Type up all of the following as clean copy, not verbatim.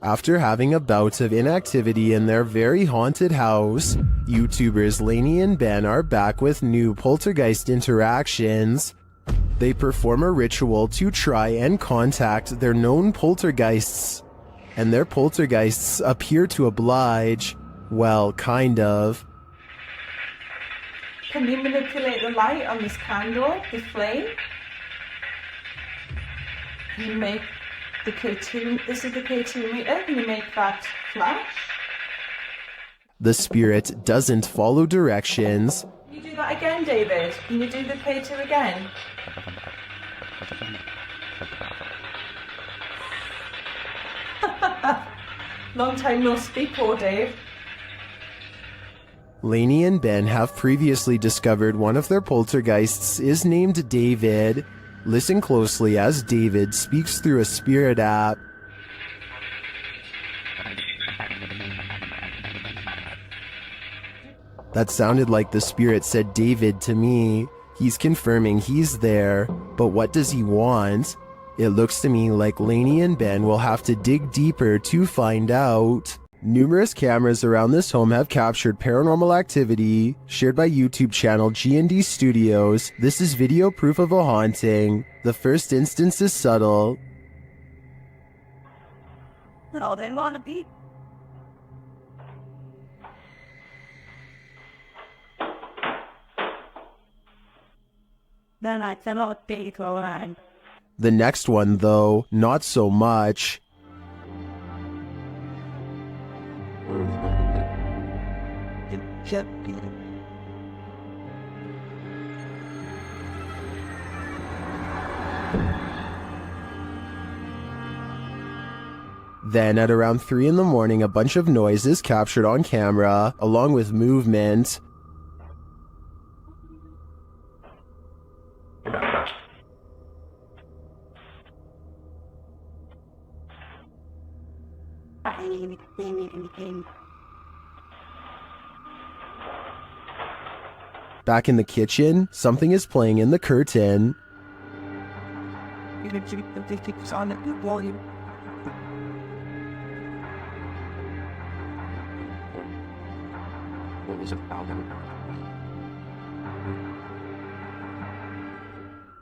After having a bout of inactivity in their very haunted house, YouTubers Lainey and Ben are back with new poltergeist interactions. They perform a ritual to try and contact their known poltergeists, and their poltergeists appear to oblige. Well, kind of. Can you manipulate the light on this candle, this flame? You make the K2, this is the K2 meter, can you make that flash? The spirit doesn't follow directions. Can you do that again, David? Can you do the K2 again? Long time no speak, poor Dave. Lainey and Ben have previously discovered one of their poltergeists is named David. Listen closely as David speaks through a spirit app. That sounded like the spirit said David to me. He's confirming he's there, but what does he want? It looks to me like Lainey and Ben will have to dig deeper to find out. Numerous cameras around this home have captured paranormal activity, shared by YouTube channel G&D Studios. This is video proof of a haunting. The first instance is subtle. Oh, they want to be. Then I cannot be going. The next one, though, not so much. Then at around 3 in the morning, a bunch of noise is captured on camera, along with movement. Back in the kitchen, something is playing in the curtain.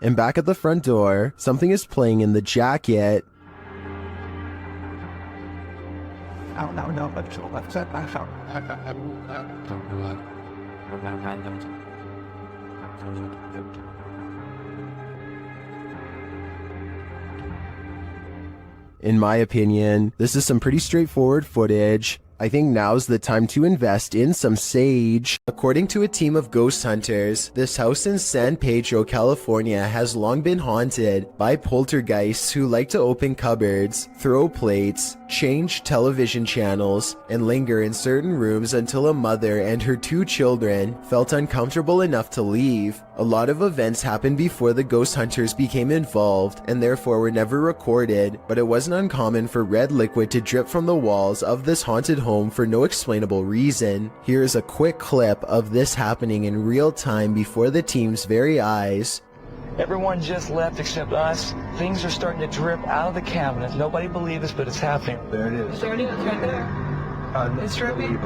And back at the front door, something is playing in the jacket. In my opinion, this is some pretty straightforward footage. I think now's the time to invest in some sage. According to a team of ghost hunters, this house in San Pedro, California has long been haunted by poltergeists who like to open cupboards, throw plates, change television channels, and linger in certain rooms until a mother and her 2 children felt uncomfortable enough to leave. A lot of events happened before the ghost hunters became involved and therefore were never recorded, but it wasn't uncommon for red liquid to drip from the walls of this haunted home for no explainable reason. Here is a quick clip of this happening in real time before the team's very eyes. Everyone just left except us. Things are starting to drip out of the cabinet. Nobody believes this, but it's happening. There it is. Is there any right there? It's dripping.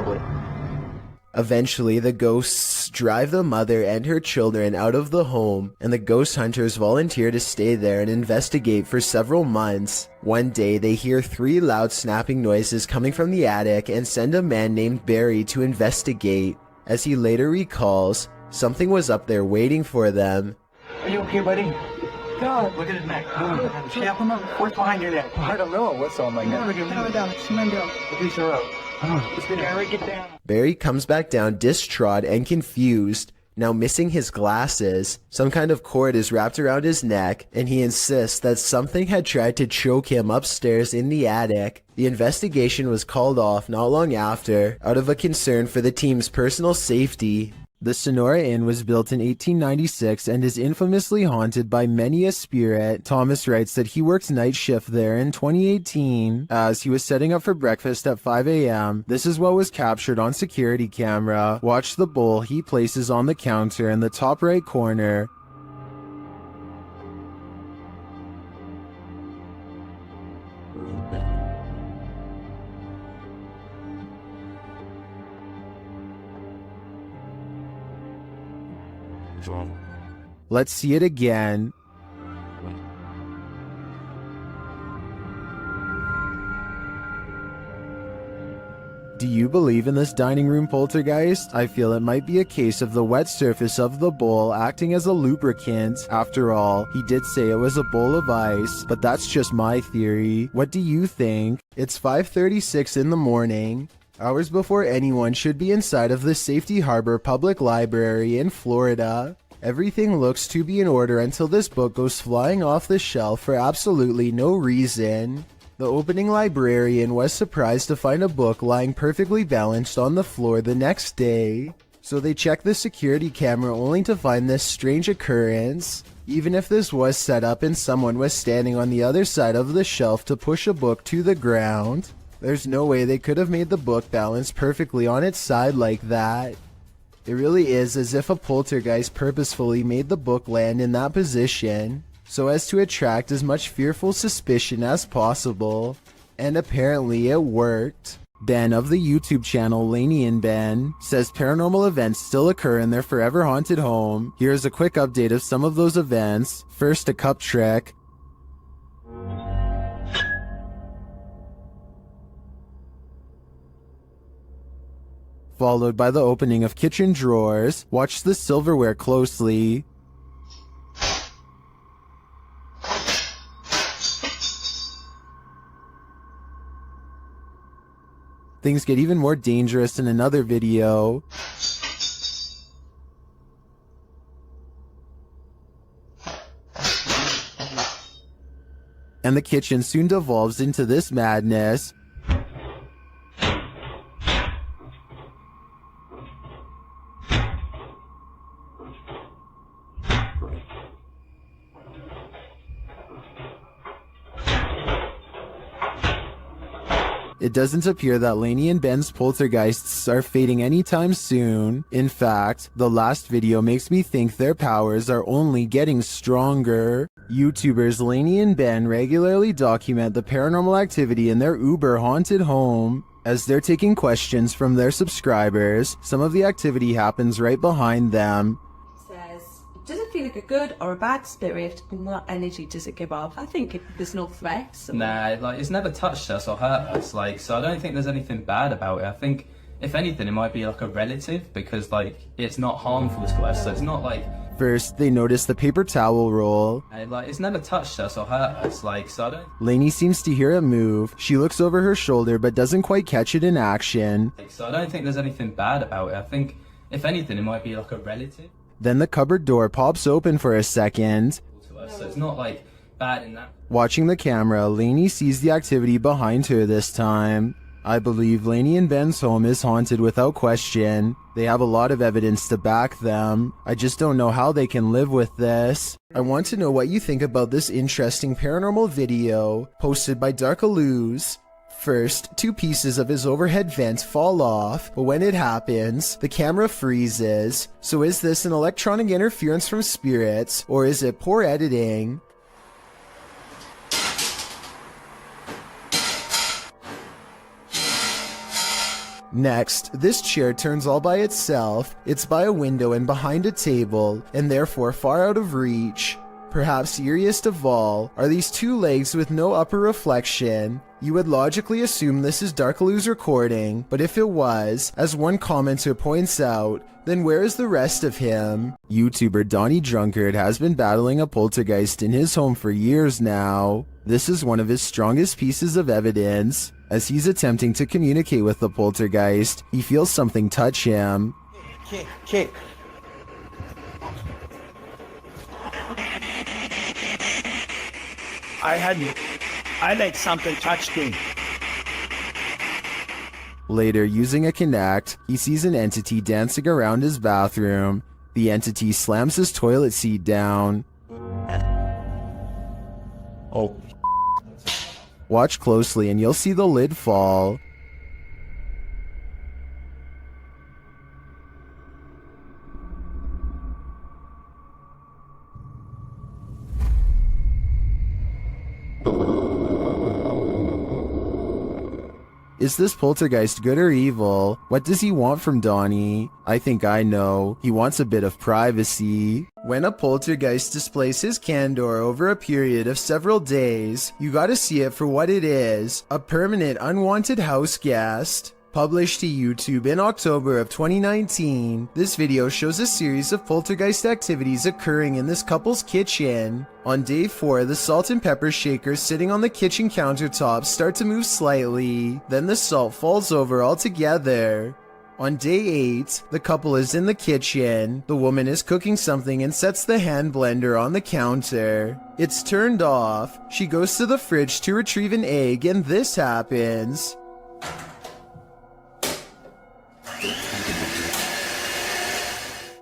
Eventually, the ghosts drive the mother and her children out of the home, and the ghost hunters volunteer to stay there and investigate for several months. One day, they hear 3 loud snapping noises coming from the attic and send a man named Barry to investigate. As he later recalls, something was up there waiting for them. Are you okay, buddy? God, look at his neck. Snap him up. What's behind your neck? I don't know. What's on my neck? Barry comes back down distraught and confused, now missing his glasses. Some kind of cord is wrapped around his neck, and he insists that something had tried to choke him upstairs in the attic. The investigation was called off not long after, out of a concern for the team's personal safety. The Sonora Inn was built in 1896 and is infamously haunted by many a spirit. Thomas writes that he worked night shift there in 2018 as he was setting up for breakfast at 5 a.m. This is what was captured on security camera. Watch the bowl he places on the counter in the top right corner. Let's see it again. Do you believe in this dining room poltergeist? I feel it might be a case of the wet surface of the bowl acting as a lubricant. After all, he did say it was a bowl of ice, but that's just my theory. What do you think? It's 5:36 in the morning, hours before anyone should be inside of the Safety Harbor Public Library in Florida. Everything looks to be in order until this book goes flying off the shelf for absolutely no reason. The opening librarian was surprised to find a book lying perfectly balanced on the floor the next day. So they checked the security camera only to find this strange occurrence. Even if this was set up and someone was standing on the other side of the shelf to push a book to the ground, there's no way they could have made the book balance perfectly on its side like that. It really is as if a poltergeist purposefully made the book land in that position, so as to attract as much fearful suspicion as possible. And apparently it worked. Ben of the YouTube channel Laney and Ben says paranormal events still occur in their forever haunted home. Here's a quick update of some of those events. First, a cup trick. Followed by the opening of kitchen drawers. Watch the silverware closely. Things get even more dangerous in another video. And the kitchen soon devolves into this madness. It doesn't appear that Laney and Ben's poltergeists are fading anytime soon. In fact, the last video makes me think their powers are only getting stronger. YouTubers Laney and Ben regularly document the paranormal activity in their uber haunted home. As they're taking questions from their subscribers, some of the activity happens right behind them. Does it feel like a good or a bad spirit, and what energy does it give off? I think there's no threats. Nah, like, it's never touched us or hurt us, like, so I don't think there's anything bad about it. I think, if anything, it might be like a relative, because, like, it's not harmful to us, so it's not like... First, they notice the paper towel roll. Like, it's never touched us or hurt us, like, so I don't... Laney seems to hear it move. She looks over her shoulder but doesn't quite catch it in action. Like, so I don't think there's anything bad about it. I think, if anything, it might be like a relative. Then the cupboard door pops open for a second. To us, so it's not like bad in that. Watching the camera, Laney sees the activity behind her this time. I believe Laney and Ben's home is haunted without question. They have a lot of evidence to back them. I just don't know how they can live with this. I want to know what you think about this interesting paranormal video posted by Darkalooz. First, two pieces of his overhead vent fall off, but when it happens, the camera freezes. So is this an electronic interference from spirits, or is it poor editing? Next, this chair turns all by itself. It's by a window and behind a table, and therefore far out of reach. Perhaps eeriest of all are these two legs with no upper reflection. You would logically assume this is Darkalooz recording, but if it was, as one commenter points out, then where is the rest of him? YouTuber Donnie Drunkard has been battling a poltergeist in his home for years now. This is one of his strongest pieces of evidence. As he's attempting to communicate with the poltergeist, he feels something touch him. Kick. I like something touched me. Later, using a Kinect, he sees an entity dancing around his bathroom. The entity slams his toilet seat down. Oh. Watch closely and you'll see the lid fall. Is this poltergeist good or evil? What does he want from Donnie? I think I know. He wants a bit of privacy. When a poltergeist displays his candor over a period of several days, you gotta see it for what it is, a permanent unwanted house guest. Published to YouTube in October of 2019, this video shows a series of poltergeist activities occurring in this couple's kitchen. On day 4, the salt and pepper shakers sitting on the kitchen countertops start to move slightly, then the salt falls over altogether. On day 8, the couple is in the kitchen. The woman is cooking something and sets the hand blender on the counter. It's turned off. She goes to the fridge to retrieve an egg and this happens.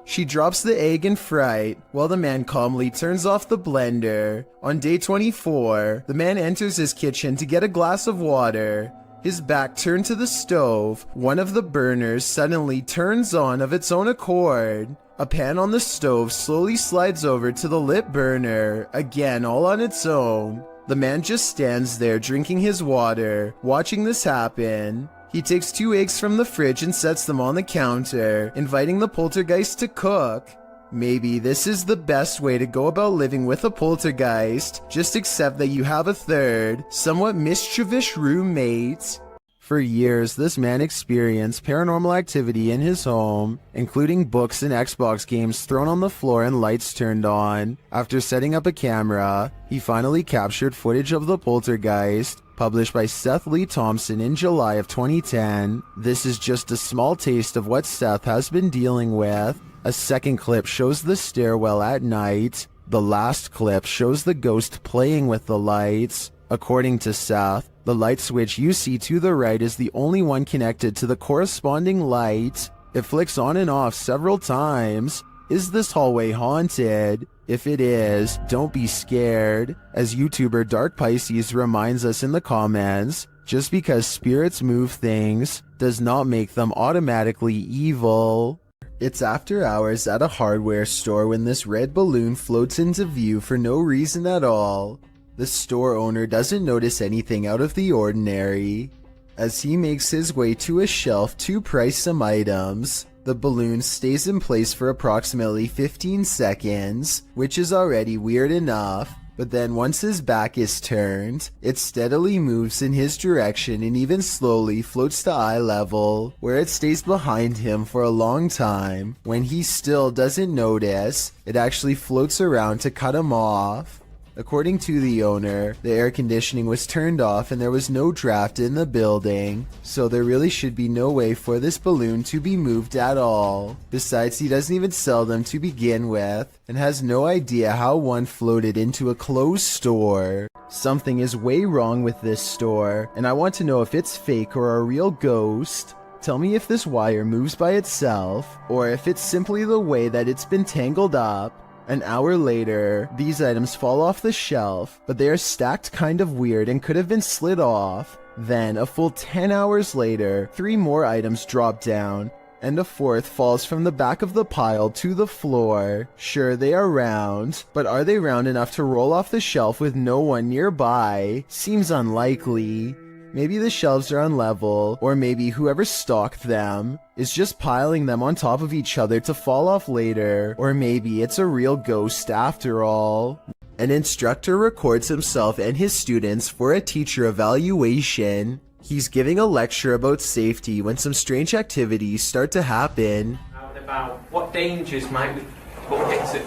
She drops the egg in fright, while the man calmly turns off the blender. On day 24, the man enters his kitchen to get a glass of water. His back turned to the stove. One of the burners suddenly turns on of its own accord. A pan on the stove slowly slides over to the lit burner, again all on its own. The man just stands there drinking his water, watching this happen. He takes 2 eggs from the fridge and sets them on the counter, inviting the poltergeist to cook. Maybe this is the best way to go about living with a poltergeist. Just accept that you have a third, somewhat mischievous roommate. For years, this man experienced paranormal activity in his home, including books and Xbox games thrown on the floor and lights turned on. After setting up a camera, he finally captured footage of the poltergeist, published by Seth Lee Thompson in July of 2010. This is just a small taste of what Seth has been dealing with. A second clip shows the stairwell at night. The last clip shows the ghost playing with the lights. According to Seth, the light switch you see to the right is the only one connected to the corresponding light. It flicks on and off several times. Is this hallway haunted? If it is, don't be scared. As YouTuber Dark Pisces reminds us in the comments, just because spirits move things does not make them automatically evil. It's after hours at a hardware store when this red balloon floats into view for no reason at all. The store owner doesn't notice anything out of the ordinary. As he makes his way to a shelf to price some items, the balloon stays in place for approximately 15 seconds, which is already weird enough, but then once his back is turned, it steadily moves in his direction and even slowly floats to eye level, where it stays behind him for a long time. When he still doesn't notice, it actually floats around to cut him off. According to the owner, the air conditioning was turned off and there was no draft in the building, so there really should be no way for this balloon to be moved at all. Besides, he doesn't even sell them to begin with, and has no idea how one floated into a closed store. Something is way wrong with this store, and I want to know if it's fake or a real ghost. Tell me if this wire moves by itself, or if it's simply the way that it's been tangled up. An hour later, these items fall off the shelf, but they are stacked kind of weird and could have been slid off. Then, a full 10 hours later, 3 more items drop down, and a 4th falls from the back of the pile to the floor. Sure, they are round, but are they round enough to roll off the shelf with no one nearby? Seems unlikely. Maybe the shelves are unlevel, or maybe whoever stocked them is just piling them on top of each other to fall off later, or maybe it's a real ghost after all. An instructor records himself and his students for a teacher evaluation. He's giving a lecture about safety when some strange activities start to happen. Out and about. What dangers might we put into?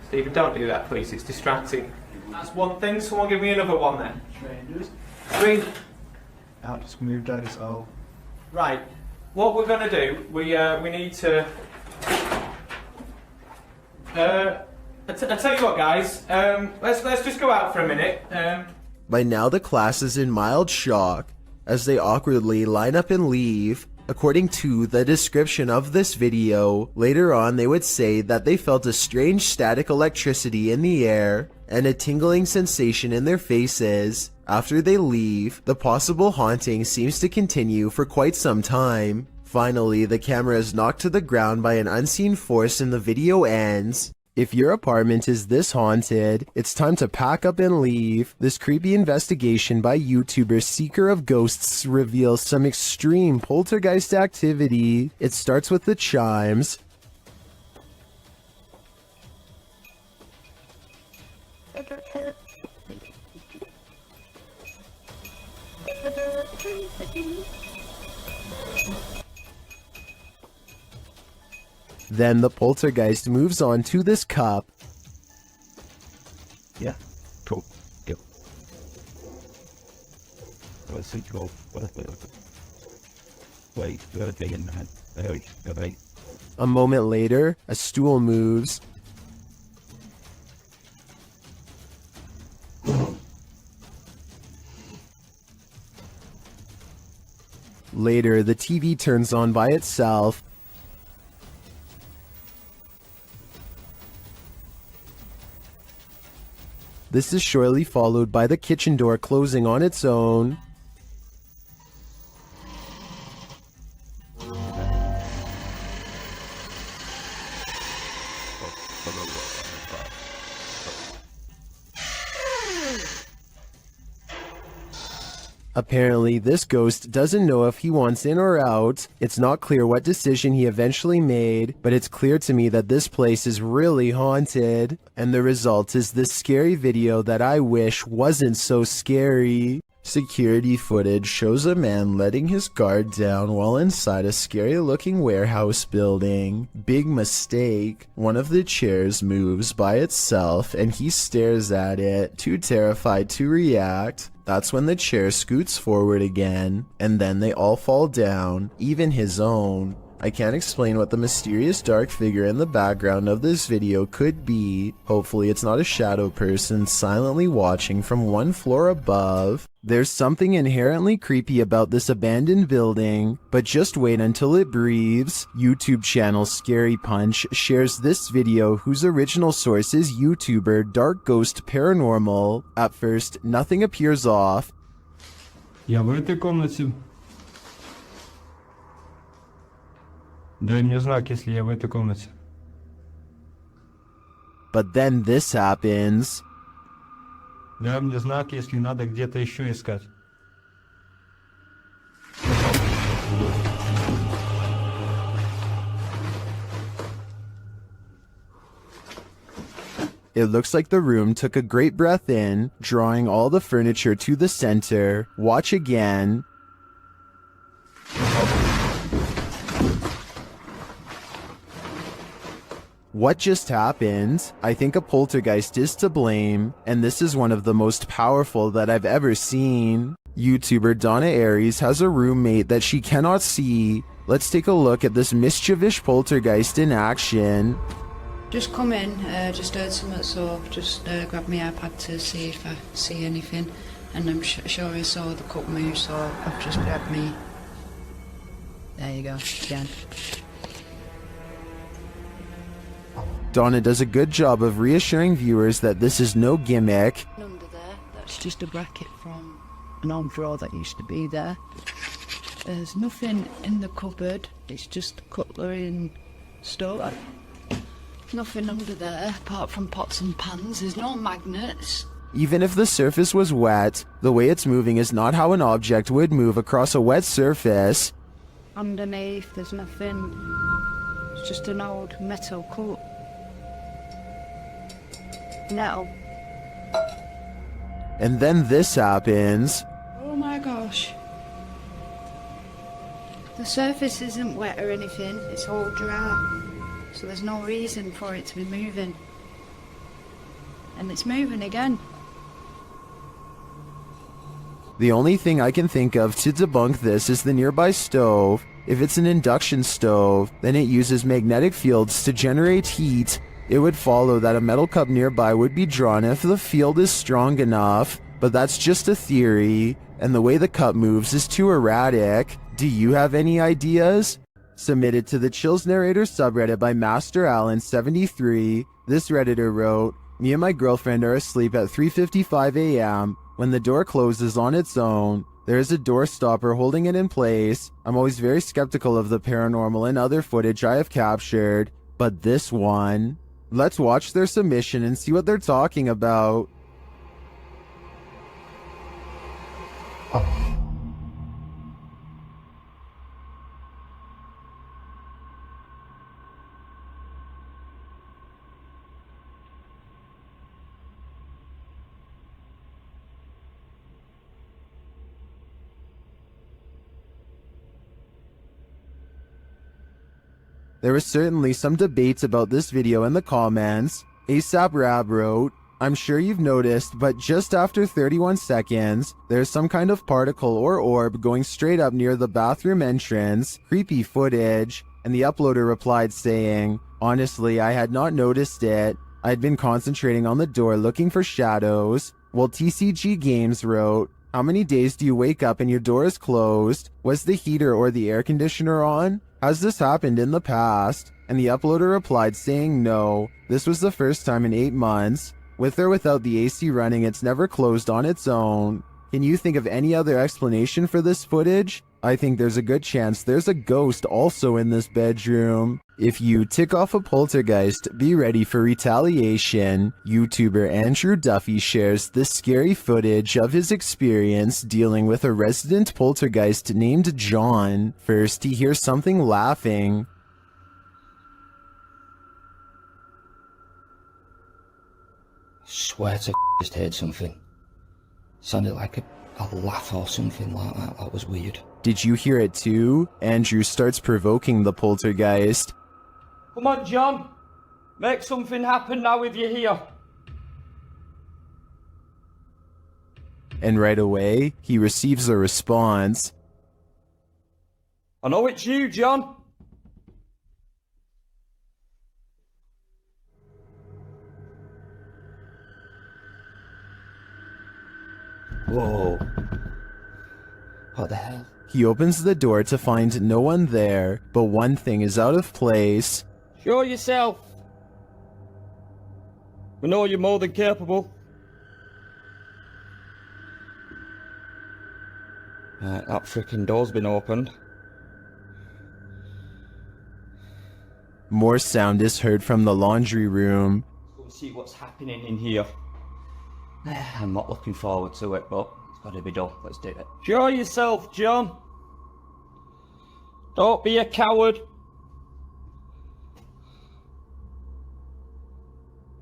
Stephen, don't do that, please. It's distracting. That's one thing. Someone give me another one then. Strangers. Out, just moved out his hole. Right. What we're going to do, we need to... I tell you what, guys. Let's just go out for a minute. By now, the class is in mild shock as they awkwardly line up and leave. According to the description of this video, later on they would say that they felt a strange static electricity in the air and a tingling sensation in their faces. After they leave, the possible haunting seems to continue for quite some time. Finally, the camera is knocked to the ground by an unseen force and the video ends. If your apartment is this haunted, it's time to pack up and leave. This creepy investigation by YouTuber Seeker of Ghosts reveals some extreme poltergeist activity. It starts with the chimes. Then the poltergeist moves on to this cup. Yeah, cool. Yep. Let's see, go. Wait, wait. A moment later, a stool moves. Later, the TV turns on by itself. This is shortly followed by the kitchen door closing on its own. Apparently, this ghost doesn't know if he wants in or out. It's not clear what decision he eventually made, but it's clear to me that this place is really haunted. And the result is this scary video that I wish wasn't so scary. Security footage shows a man letting his guard down while inside a scary-looking warehouse building. Big mistake. One of the chairs moves by itself and he stares at it, too terrified to react. That's when the chair scoots forward again, and then they all fall down, even his own. I can't explain what the mysterious dark figure in the background of this video could be. Hopefully it's not a shadow person silently watching from one floor above. There's something inherently creepy about this abandoned building, but just wait until it breathes. YouTube channel Scary Punch shares this video whose original source is YouTuber Dark Ghost Paranormal. At first, nothing appears off. Я в этой комнате. Дай мне знак, если я в этой комнате. But then this happens. Дай мне знак, если надо где-то еще искать. It looks like the room took a great breath in, drawing all the furniture to the center. Watch again. What just happened? I think a poltergeist is to blame, and this is one of the most powerful that I've ever seen. YouTuber Donna Aries has a roommate that she cannot see. Let's take a look at this mischievous poltergeist in action. Just come in, just heard something, so just grabbed my iPad to see if I see anything, and I'm sure I saw the cup move, so I've just grabbed me. There you go, again. Donna does a good job of reassuring viewers that this is no gimmick. Under there, that's just a bracket from an old drawer that used to be there. There's nothing in the cupboard, it's just cutlery and stuff. Nothing under there apart from pots and pans, there's no magnets. Even if the surface was wet, the way it's moving is not how an object would move across a wet surface. Underneath there's nothing, it's just an old metal cup. No. And then this happens. Oh my gosh. The surface isn't wet or anything, it's all dry. So there's no reason for it to be moving. And it's moving again. The only thing I can think of to debunk this is the nearby stove. If it's an induction stove, then it uses magnetic fields to generate heat. It would follow that a metal cup nearby would be drawn if the field is strong enough, but that's just a theory, and the way the cup moves is too erratic. Do you have any ideas? Submitted to the Chills Narrator subreddit by Master Allen73, this redditor wrote, "Me and my girlfriend are asleep at 3:55 a.m. when the door closes on its own. There is a door stopper holding it in place. I'm always very skeptical of the paranormal and other footage I have captured, but this one..." Let's watch their submission and see what they're talking about. There was certainly some debates about this video in the comments. ASAP Rab wrote, I'm sure you've noticed, but just after 31 seconds, there's some kind of particle or orb going straight up near the bathroom entrance. Creepy footage. And the uploader replied saying, honestly, I had not noticed it. I'd been concentrating on the door looking for shadows. Well, TCG Games wrote, how many days do you wake up and your door is closed? Was the heater or the air conditioner on? Has this happened in the past? And the uploader replied saying no, this was the first time in 8 months. With or without the AC running, it's never closed on its own. Can you think of any other explanation for this footage? I think there's a good chance there's a ghost also in this bedroom. If you tick off a poltergeist, be ready for retaliation. YouTuber Andrew Duffy shares this scary footage of his experience dealing with a resident poltergeist named John. First, he hears something laughing. Swear to just heard something. Sounded like a laugh or something like that. That was weird. Did you hear it too? Andrew starts provoking the poltergeist. Come on, John. Make something happen now if you're here. And right away, he receives a response. I know it's you, John. Whoa. What the hell? He opens the door to find no one there, but one thing is out of place. Show yourself. We know you're more than capable. Right, that frickin' door's been opened. More sound is heard from the laundry room. Let's go and see what's happening in here. I'm not looking forward to it, but it's gotta be done. Let's do it. Show yourself, John. Don't be a coward.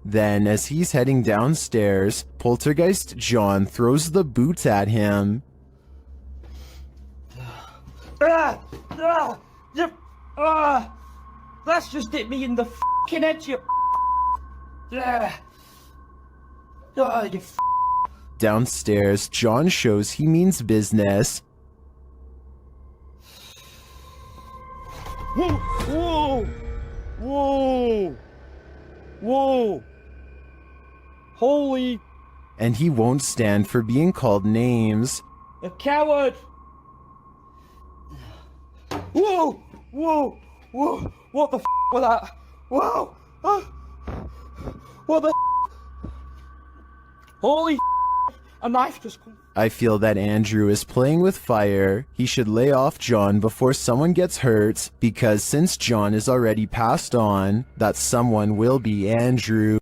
Then, as he's heading downstairs, Poltergeist John throws the boot at him. That's just hit me in the f***ing head, you you Downstairs, John shows he means business. Whoa! Whoa! Whoa! Whoa! Holy... And he won't stand for being called names. A coward! Whoa! Whoa! Whoa! What the f*** was that? Whoa! What the f***? Holy f***! A knife just come. I feel that Andrew is playing with fire. He should lay off John before someone gets hurt, because since John is already passed on, that someone will be Andrew.